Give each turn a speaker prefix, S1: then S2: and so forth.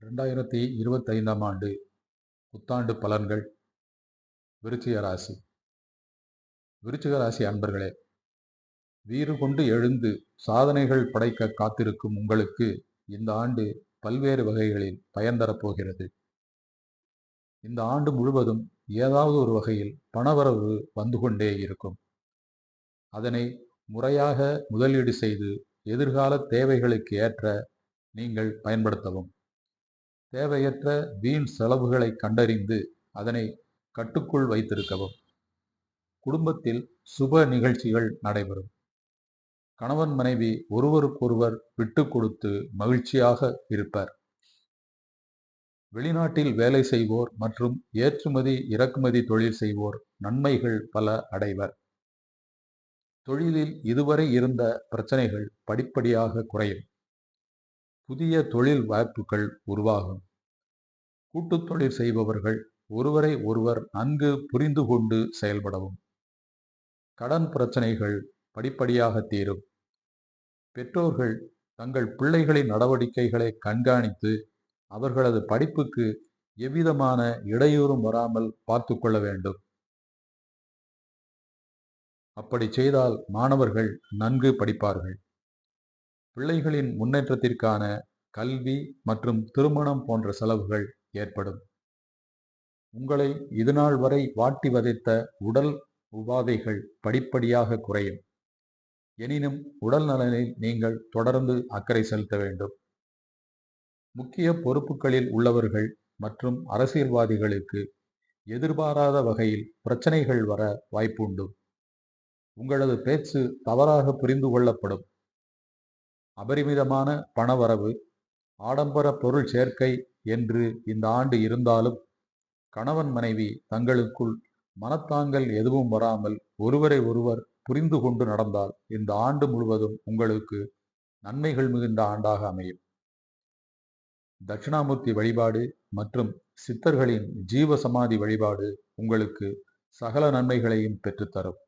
S1: 2025ஆம் ஆண்டு புத்தாண்டு பலன்கள். விருச்சிக ராசி. விருச்சிக ராசி அன்பர்களே, வீறு கொண்டு எழுந்து சாதனைகள் படைக்க காத்திருக்கும் உங்களுக்கு இந்த ஆண்டு பல்வேறு வகைகளில் பயன் தரப்போகிறது. இந்த ஆண்டு முழுவதும் ஏதாவது ஒரு வகையில் பணவரவு வந்து கொண்டே இருக்கும். அதனை முறையாக முதலீடு செய்து எதிர்கால தேவைகளுக்கு ஏற்ற நீங்கள் பயன்படுத்தவும். தேவையற்ற வீண் செலவுகளை கண்டறிந்து அதனை கட்டுக்குள் வைத்திருக்கவும். குடும்பத்தில் சுப நிகழ்ச்சிகள் நடைபெறும். கணவன் மனைவி ஒருவருக்கொருவர் விட்டு கொடுத்து மகிழ்ச்சியாக இருப்பர். வெளிநாட்டில் வேலை செய்வோர் மற்றும் ஏற்றுமதி இறக்குமதி தொழில் செய்வோர் நன்மைகள் பல அடைவர். தொழிலில் இதுவரை இருந்த பிரச்சனைகள் படிப்படியாக குறையும். புதிய தொழில் வாய்ப்புகள் உருவாகும். கூட்டுத் தொழில் செய்பவர்கள் ஒருவரை ஒருவர் நன்கு புரிந்து கொண்டு செயல்படவும். கடன் பிரச்சனைகள் படிப்படியாக தீரும். பெற்றோர்கள் தங்கள் பிள்ளைகளின் நடவடிக்கைகளை கண்காணித்து அவர்களது படிப்புக்கு எவ்விதமான இடையூறும் வராமல் பார்த்து கொள்ள வேண்டும். அப்படி செய்தால் மாணவர்கள் நன்கு படிப்பார்கள். பிள்ளைகளின் முன்னேற்றத்திற்கான கல்வி மற்றும் திருமணம் போன்ற செலவுகள் ஏற்படும். உங்களை இதுநாள் வரை வாட்டி வதைத்த உடல் உபாதைகள் படிப்படியாக குறையும். எனினும் உடல் நலனில் நீங்கள் தொடர்ந்து அக்கறை செலுத்த வேண்டும். முக்கிய பொறுப்புகளில் உள்ளவர்கள் மற்றும் அரசியல்வாதிகளுக்கு எதிர்பாராத வகையில் பிரச்சனைகள் வர வாய்ப்பு உண்டு. உங்களது பேச்சு தவறாக புரிந்து கொள்ளப்படும். அபரிமிதமான பணவரவு, ஆடம்பர பொருள் சேர்க்கை என்று இந்த ஆண்டு இருந்தாலும் கணவன் மனைவி தங்களுக்குள் மனத்தாங்கல் எதுவும் வராமல் ஒருவரை ஒருவர் புரிந்து கொண்டு நடந்தால் இந்த ஆண்டு முழுவதும் உங்களுக்கு நன்மைகள் மிகுந்த ஆண்டாக அமையும். தட்சிணாமூர்த்தி வழிபாடு மற்றும் சித்தர்களின் ஜீவ சமாதி வழிபாடு உங்களுக்கு சகல நன்மைகளையும் பெற்றுத்தரும்.